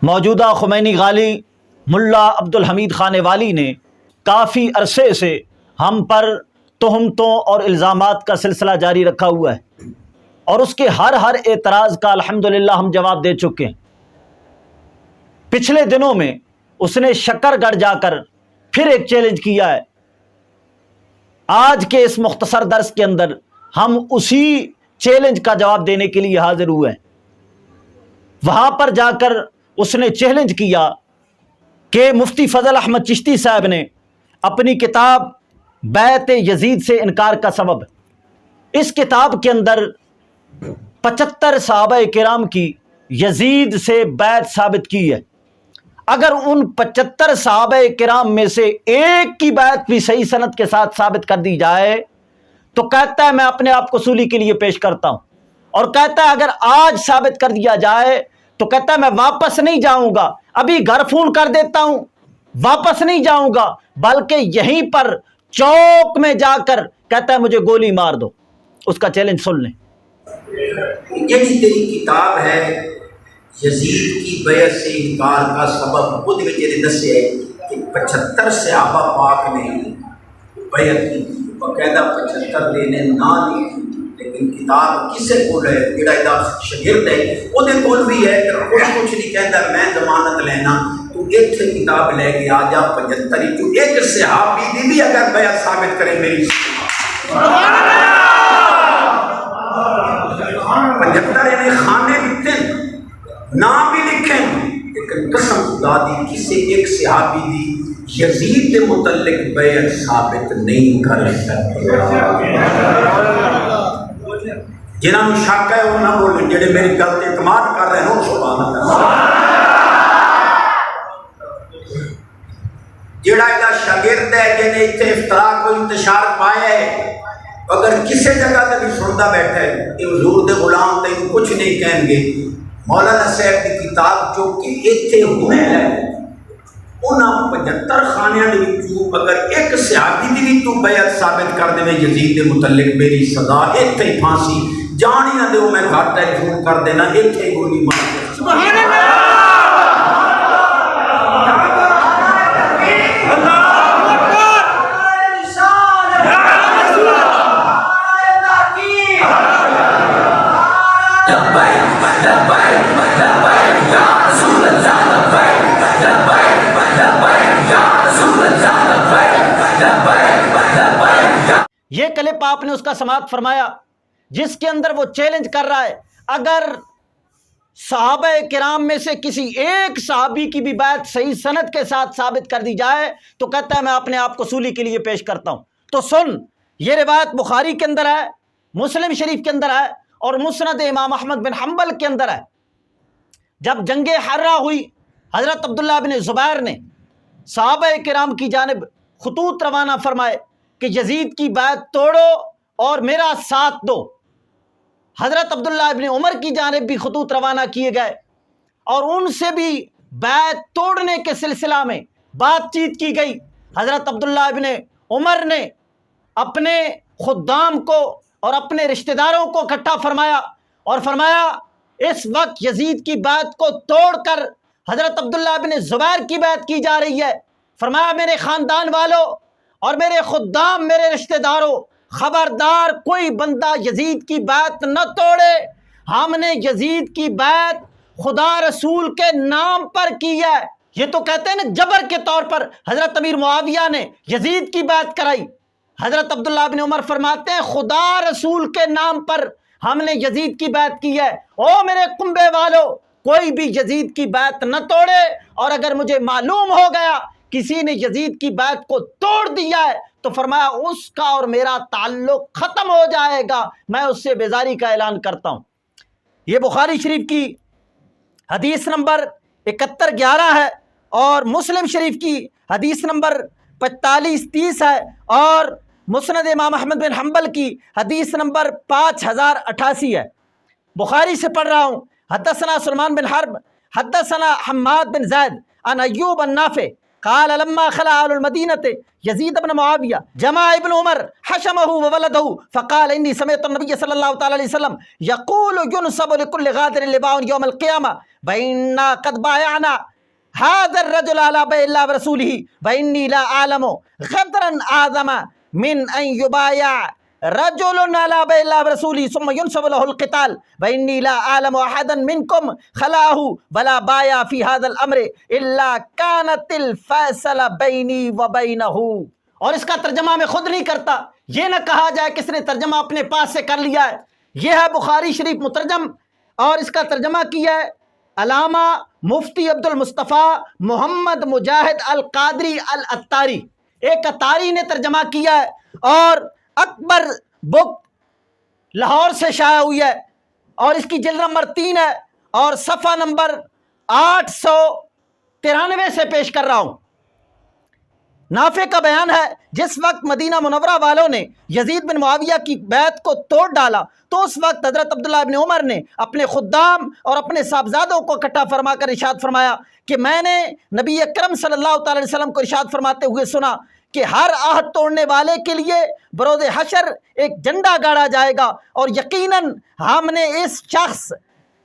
موجودہ خمینی غالی ملا عبدالحمید خان والی نے کافی عرصے سے ہم پر تہمتوں اور الزامات کا سلسلہ جاری رکھا ہوا ہے، اور اس کے ہر اعتراض کا الحمدللہ ہم جواب دے چکے ہیں۔ پچھلے دنوں میں اس نے شکر گڑھ جا کر پھر ایک چیلنج کیا ہے۔ آج کے اس مختصر درس کے اندر ہم اسی چیلنج کا جواب دینے کے لیے حاضر ہوئے ہیں۔ وہاں پر جا کر اس نے چیلنج کیا کہ مفتی فضل احمد چشتی صاحب نے اپنی کتاب بیعت یزید سے انکار کا سبب، اس کتاب کے اندر 75 صحابہ کرام کی یزید سے بیعت ثابت کی ہے۔ اگر ان 75 صحابہ کرام میں سے ایک کی بیعت بھی صحیح سند کے ساتھ ثابت کر دی جائے تو کہتا ہے میں اپنے آپ کو صولی کے لیے پیش کرتا ہوں، اور کہتا ہے اگر آج ثابت کر دیا جائے تو کہتا ہے میں واپس نہیں جاؤں گا، ابھی گھر فون کر دیتا ہوں، واپس نہیں جاؤں گا، بلکہ یہیں پر چوک میں جا کر کہتا ہے مجھے گولی مار دو۔ اس کا چیلنج سن لیں۔ یہی تیری کتاب ہے یزید کی بیعت سے انکار کا سبب، خود میں یہ دسے ہے کہ 75 صحابہ پاک نے بیعت کی، باقاعدہ 75 لینے نہ لکھی، لیکن کتاب کسے کول ہے؟ جڑا دا شاگرد ہے وہ دے کول بھی ہے، کچھ نہیں کہندا میں ضمانت لینا، تو ایتھے کتاب لے کے آ جا 75 تو ایک صحابی دی بھی اگر بیعت ثابت کرے میری سبحان اللہ 75 نے خانے لکھتے نام بھی لکھیں، لیکن قسم خدا دی کسی ایک صحابی دی یزید کے متعلق بیعت ثابت نہیں کر سکتے۔ جنہوں نے شک ہے وہ نہ بولیں، جڑے میری گل تے اعتماد کر رہے ہیں سبحان اللہ۔ جڑا ایدہ شاگرد ہے جنہیں اتنے افتراء کو انتشار پایا ہے، اگر کسی جگہ تے بھی سنتا بیٹھا ہے کہ حضور دے غلام تے کچھ نہیں کہیں گے، مولانا صاحب کی کتاب جو کہ اتنے ہونے ہے انہاں 75 خانیاں دے وچوں اگر ایک صحابی دی بھی تو بیعت ثابت کر دے میں یزید کے متعلق میری سزا اتنے ہی پھانسی، جان ہی نہ دیو میں گھر ٹیلی فون کر دینا، اتنے ہی گولی مار دے۔ سبحان اللہ۔ یہ کلپ آپ نے اس کا سماعت فرمایا جس کے اندر وہ چیلنج کر رہا ہے اگر صحابہ کرام میں سے کسی ایک صحابی کی بھی بیعت صحیح سند کے ساتھ ثابت کر دی جائے تو کہتا ہے میں اپنے آپ کو صولی کے لیے پیش کرتا ہوں۔ تو سن، یہ روایت بخاری کے اندر ہے، مسلم شریف کے اندر ہے، اور مسند امام احمد بن حنبل کے اندر ہے۔ جب جنگ حرہ ہوئی، حضرت عبداللہ بن زبیر نے صحابہ کرام کی جانب خطوط روانہ فرمائے کہ یزید کی بیعت توڑو اور میرا ساتھ دو۔ حضرت عبداللہ بن عمر کی جانب بھی خطوط روانہ کیے گئے اور ان سے بھی بیعت توڑنے کے سلسلہ میں بات چیت کی گئی۔ حضرت عبداللہ بن عمر نے اپنے خدام کو اور اپنے رشتہ داروں کو اکٹھا فرمایا اور فرمایا اس وقت یزید کی بیعت کو توڑ کر حضرت عبداللہ بن زبیر کی بیعت کی جا رہی ہے۔ فرمایا میرے خاندان والوں اور میرے خدام، میرے رشتہ داروں، خبردار کوئی بندہ یزید کی بیعت نہ توڑے، ہم نے یزید کی بیعت خدا رسول کے نام پر کی ہے۔ یہ تو کہتے ہیں نا جبر کے طور پر حضرت امیر معاویہ نے یزید کی بیعت کرائی۔ حضرت عبداللہ بن عمر فرماتے ہیں خدا رسول کے نام پر ہم نے یزید کی بیعت کی ہے۔ او میرے کنبے والوں، کوئی بھی یزید کی بیعت نہ توڑے، اور اگر مجھے معلوم ہو گیا کسی نے یزید کی بیعت کو توڑ دیا ہے تو فرمایا اس کا اور میرا تعلق ختم ہو جائے گا، میں اس سے بیزاری کا اعلان کرتا ہوں۔ یہ بخاری شریف کی حدیث نمبر 7111 ہے اور مسلم شریف کی حدیث نمبر 4530 ہے اور مسند امام احمد بن حنبل کی حدیث نمبر 5088 ہے۔ بخاری سے پڑھ رہا ہوں۔ حدثنا سلمان بن حرب حدثنا حماد بن زید عن ایوب النافع قال لما خلع اهل المدينة يزيد بن معاوية جمع ابن عمر حشمه وولده فقال إني سمعت النبي صلى الله عليه وسلم يقول ينصب لكل غادر لباء يوم القيامة بإنا قد بايعنا هذا الرجل على بيع الله ورسوله وإني لا أعلم غدرا أعظم من أن يبايع رجل على بيع الله ورسوله ثم ينصب له القتال وإني لا أعلم أحدا منكم خلاه ولا بايع في هذا الأمر إلا كانت الفیصلہ بینی وبینہ. اور اس کا ترجمہ میں خود نہیں کرتا، یہ نہ کہا جائے کس نے ترجمہ اپنے پاس سے کر لیا ہے. یہ ہے بخاری شریف مترجم، اور اس کا ترجمہ کیا ہے علامہ مفتی عبد المصطفیٰ محمد مجاہد القادری الاتاری. ایک اتاری نے ترجمہ کیا ہے، اور اکبر بک لاہور سے شائع ہوئی ہے، اور اس کی جلد نمبر 3 ہے، اور صفحہ نمبر 893 سے پیش کر رہا ہوں. نافع کا بیان ہے جس وقت مدینہ منورہ والوں نے یزید بن معاویہ کی بیعت کو توڑ ڈالا تو اس وقت حضرت عبداللہ بن عمر نے اپنے خدام اور اپنے صاحبزادوں کو اکٹھا فرما کر ارشاد فرمایا کہ میں نے نبی اکرم صلی اللہ تعالی وسلم کو ارشاد فرماتے ہوئے سنا کہ ہر عہد توڑنے والے کے لیے بروز حشر ایک جھنڈا گاڑا جائے گا، اور یقیناً ہم نے اس شخص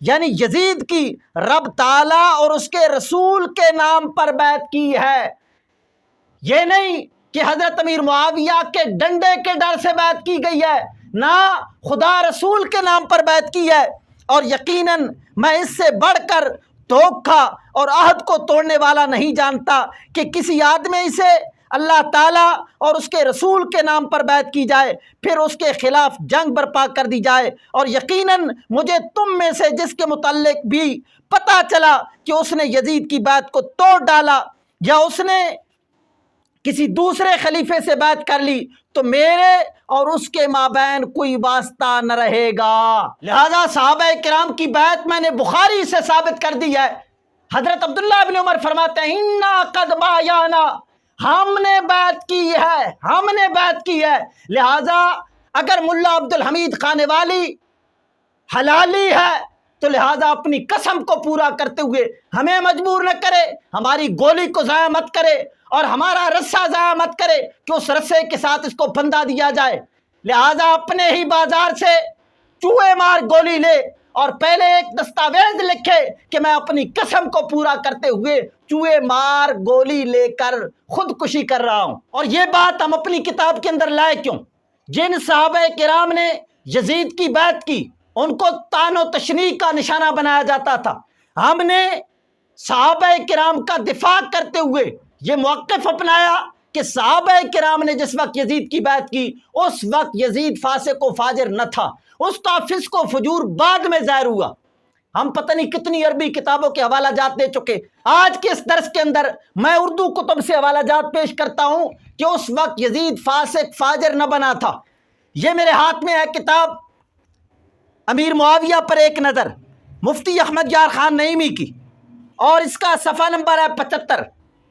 یعنی یزید کی رب تعالیٰ اور اس کے رسول کے نام پر بیعت کی ہے. یہ نہیں کہ حضرت امیر معاویہ کے ڈنڈے کے ڈر سے بیعت کی گئی ہے، نہ خدا رسول کے نام پر بیعت کی ہے. اور یقیناً میں اس سے بڑھ کر دھوکہ اور عہد کو توڑنے والا نہیں جانتا کہ کسی آدمی سے اللہ تعالیٰ اور اس کے رسول کے نام پر بیعت کی جائے، پھر اس کے خلاف جنگ برپا کر دی جائے. اور یقیناً مجھے تم میں سے جس کے متعلق بھی پتہ چلا کہ اس نے یزید کی بیعت کو توڑ ڈالا یا اس نے کسی دوسرے خلیفے سے بیعت کر لی تو میرے اور اس کے مابین کوئی واسطہ نہ رہے گا. لہذا صحابہ کرام کی بیعت میں نے بخاری سے ثابت کر دی ہے. حضرت عبداللہ بن عمر فرماتے ہیں انا قد بایعنا، ہم نے بیعت کی ہے، ہم نے بیعت کی ہے. لہذا اگر ملا عبد الحمید خانے والی حلالی ہے تو لہذا اپنی قسم کو پورا کرتے ہوئے ہمیں مجبور نہ کرے، ہماری گولی کو ضائع مت کرے اور ہمارا رسہ ضائع مت کرے کہ اس رسے کے ساتھ اس کو بندھا دیا جائے. لہذا اپنے ہی بازار سے چوہے مار گولی لے اور پہلے ایک دستاویز لکھے کہ میں اپنی قسم کو پورا کرتے ہوئے چوہے مار گولی لے کر خودکشی کر رہا ہوں. اور یہ بات ہم اپنی کتاب کے اندر لائے کیوں؟ جن صحابہ کرام نے یزید کی بیعت کی ان کو طعن و تشنیع کا نشانہ بنایا جاتا تھا. ہم نے صحابہ کرام کا دفاع کرتے ہوئے یہ موقف اپنایا کہ صحابہ کرام نے جس وقت یزید کی بیعت کی اس وقت یزید فاسق و فاجر نہ تھا، اس کا فسق و فجور بعد میں ظاہر ہوا. ہم پتہ نہیں کتنی عربی کتابوں کے حوالہ جات دے چکے. آج کے اس درس کے اندر میں اردو کتب سے حوالہ جات پیش کرتا ہوں کہ اس وقت یزید فاسق فاجر نہ بنا تھا. یہ میرے ہاتھ میں ہے کتاب امیر معاویہ پر ایک نظر، مفتی احمد یار خان نعیمی کی، اور اس کا صفحہ نمبر ہے 75.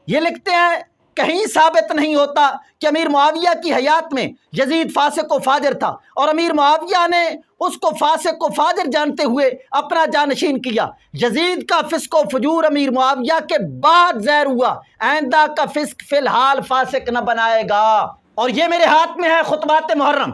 یہ لکھتے ہیں کہیں ثابت نہیں ہوتا کہ امیر معاویہ کی حیات میں یزید فاسق و فاجر تھا، اور امیر معاویہ نے اس کو فاسق و فاجر جانتے ہوئے اپنا جانشین کیا. یزید کا فسق و فجور امیر معاویہ کے بعد ظاہر ہوا، آئندہ کا فسق فی الحال فاسق نہ بنائے گا. اور یہ میرے ہاتھ میں ہے خطبات محرم،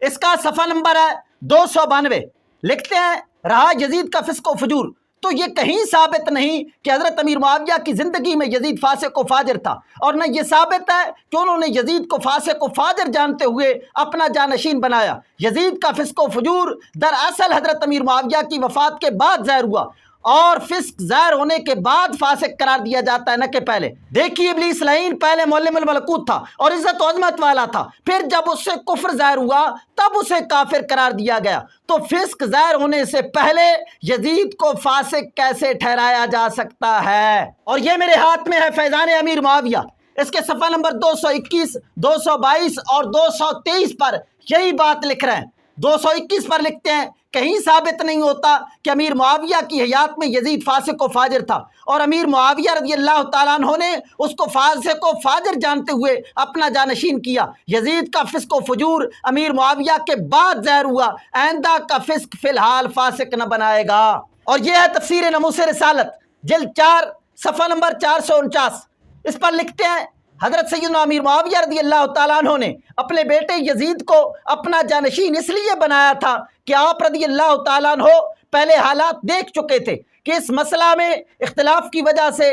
اس کا صفحہ نمبر ہے 292. لکھتے ہیں رہا یزید کا فسق و فجور تو یہ کہیں ثابت نہیں کہ حضرت امیر معاویہ کی زندگی میں یزید فاسق و فاجر تھا، اور نہ یہ ثابت ہے کہ انہوں نے یزید کو فاسق و فاجر جانتے ہوئے اپنا جانشین بنایا. یزید کا فسق و فجور دراصل حضرت امیر معاویہ کی وفات کے بعد ظاہر ہوا، اور فسق ظاہر ہونے کے بعد فاسق قرار دیا جاتا ہے نہ کہ پہلے. دیکھیے ابلیس لعین پہلے معلم الملکوت تھا اور عزت و عظمت والا تھا، پھر جب اس سے کفر ظاہر ہوا تب اسے کافر قرار دیا گیا. تو فسق ظاہر ہونے سے پہلے یزید کو فاسق کیسے ٹھہرایا جا سکتا ہے؟ اور یہ میرے ہاتھ میں ہے فیضان امیر معاویہ، اس کے صفحہ نمبر 221 222 اور 223 پر یہی بات لکھ رہے ہیں. 221 پر لکھتے ہیں کہیں ثابت نہیں ہوتا کہ امیر معاویہ کی حیات میں یزید فاسق و فاجر تھا، اور امیر معاویہ رضی اللہ تعالیٰ عنہ نے اس کو فاسق و فاجر جانتے ہوئے اپنا جانشین کیا. یزید کا فسق و فجور امیر معاویہ کے بعد ظاہر ہوا، آئندہ کا فسق فی الحال فاسق نہ بنائے گا. اور یہ ہے تفسیر ناموس رسالت جلد 4 صفحہ نمبر 449. اس پر لکھتے ہیں حضرت سیدنا امیر معاویہ رضی اللہ تعالیٰ عنہ نے اپنے بیٹے یزید کو اپنا جانشین اس لیے بنایا تھا کہ آپ رضی اللہ تعالیٰ عنہ پہلے حالات دیکھ چکے تھے کہ اس مسئلہ میں اختلاف کی وجہ سے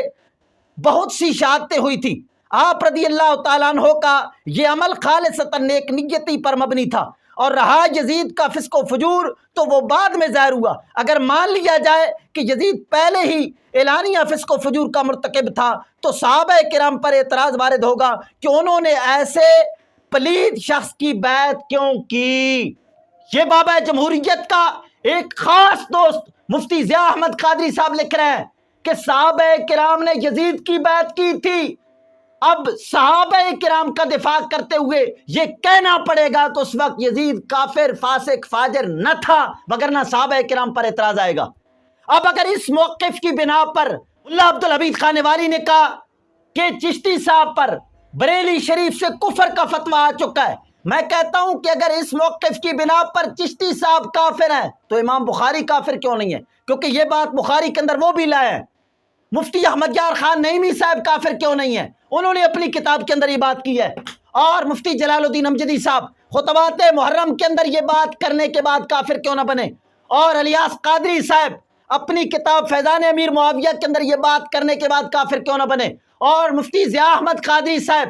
بہت سی شہادتیں ہوئی تھی۔ آپ رضی اللہ تعالیٰ عنہ کا یہ عمل خالصتاً نیک نیتی پر مبنی تھا، اور رہا یزید کا فسق و فجور تو وہ بعد میں ظاہر ہوا۔ اگر مان لیا جائے کہ یزید پہلے ہی اعلانیہ فسق و فجور کا مرتکب تھا تو صحابہ کرام پر اعتراض وارد ہوگا کہ انہوں نے ایسے پلید شخص کی بیعت کیوں کی۔ یہ بابا جمہوریت کا ایک خاص دوست مفتی ضیاء احمد قادری صاحب لکھ رہے ہیں کہ صحابہ کرام نے یزید کی بیعت کی تھی۔ اب صحابہ کرام کا دفاع کرتے ہوئے یہ کہنا پڑے گا تو اس وقت یزید کافر، فاسق، فاجر نہ تھا، وگرنہ صحابہ کرام پر اعتراض آئے گا۔ اب اگر اس موقف کی بنا پر ملا عبدالحمید خانیواری نے کہا کہ چشتی صاحب پر بریلی شریف سے کفر کا فتویٰ آ چکا ہے، میں کہتا ہوں کہ اگر اس موقف کی بنا پر چشتی صاحب کافر ہیں تو امام بخاری کافر کیوں نہیں ہے؟ کیونکہ یہ بات بخاری کے اندر وہ بھی لائے ہیں۔ مفتی احمد یار خان نعیمی صاحب کافر کیوں نہیں ہیں؟ انہوں نے اپنی کتاب کے اندر یہ بات کی ہے۔ اور مفتی جلال الدین امجدی صاحب خطبات محرم کے اندر یہ بات کرنے کے بعد کافر کیوں نہ بنے؟ اور الیاس قادری صاحب اپنی کتاب فیضان امیر معاویہ کے اندر یہ بات کرنے کے بعد کافر کیوں نہ بنے؟ اور مفتی ضیاء احمد قادری صاحب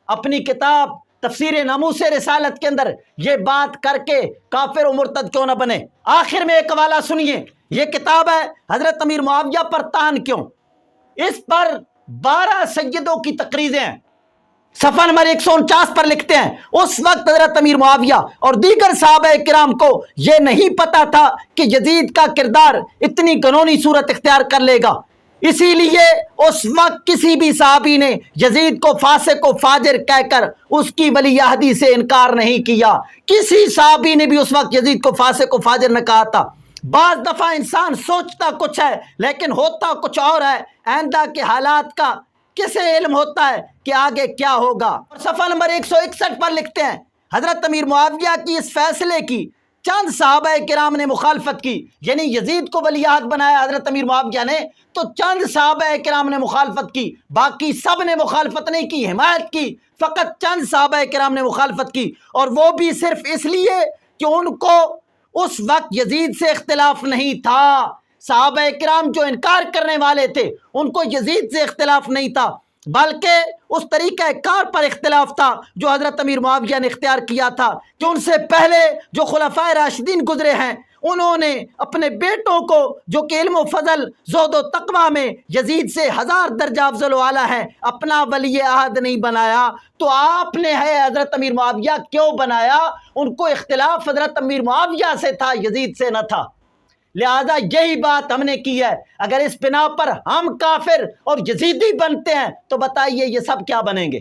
اپنی کتاب تفسیر ناموس رسالت کے اندر یہ بات کر کے کافر و مرتد کیوں نہ بنے؟ آخر میں ایک حوالہ سنیے، یہ کتاب ہے حضرت امیر معاویہ پر تان کیوں؟ اس پر 12 سیدوں کی تقریریں ہیں۔ صفحہ نمبر 149 پر لکھتے ہیں اس وقت حضرت امیر معاویہ اور دیگر صحابہ کرام کو یہ نہیں پتا تھا کہ یزید کا کردار اتنی گنونی صورت اختیار کر لے گا، اسی لیے اس وقت کسی بھی صحابی نے یزید کو فاسق و فاجر کہہ کر اس کی ولی عہدی سے انکار نہیں کیا۔ کسی صحابی نے بھی اس وقت یزید کو فاسق و فاجر نہ کہا تھا۔ بعض دفعہ انسان سوچتا کچھ ہے لیکن ہوتا کچھ اور ہے۔ آئندہ کے حالات کا کسے علم ہوتا ہے کہ آگے کیا ہوگا؟ اور صفحہ نمبر 161 پر لکھتے ہیں حضرت امیر معاویہ کی اس فیصلے کی چند صحابہ کرام نے مخالفت کی، یعنی یزید کو ولی عہد بنایا حضرت امیر معاویہ نے تو چند صحابہ کرام نے مخالفت کی، باقی سب نے مخالفت نہیں کی، حمایت کی۔ فقط چند صحابہ کرام نے مخالفت کی، اور وہ بھی صرف اس لیے کہ ان کو اس وقت یزید سے اختلاف نہیں تھا۔ صحابہ کرام جو انکار کرنے والے تھے ان کو یزید سے اختلاف نہیں تھا، بلکہ اس طریقہ کار پر اختلاف تھا جو حضرت امیر معاویہ نے اختیار کیا تھا کہ ان سے پہلے جو خلفائے راشدین گزرے ہیں انہوں نے اپنے بیٹوں کو جو کہ علم و فضل، زہد و تقویٰ میں یزید سے 1000 درجہ افضل و اعلیٰ ہے، اپنا ولی عہد نہیں بنایا، تو آپ نے ہے حضرت امیر معاویہ کیوں بنایا؟ ان کو اختلاف حضرت امیر معاویہ سے تھا، یزید سے نہ تھا۔ لہذا یہی بات ہم نے کی ہے۔ اگر اس بنا پر ہم کافر اور یزیدی بنتے ہیں تو بتائیے یہ سب کیا بنیں گے؟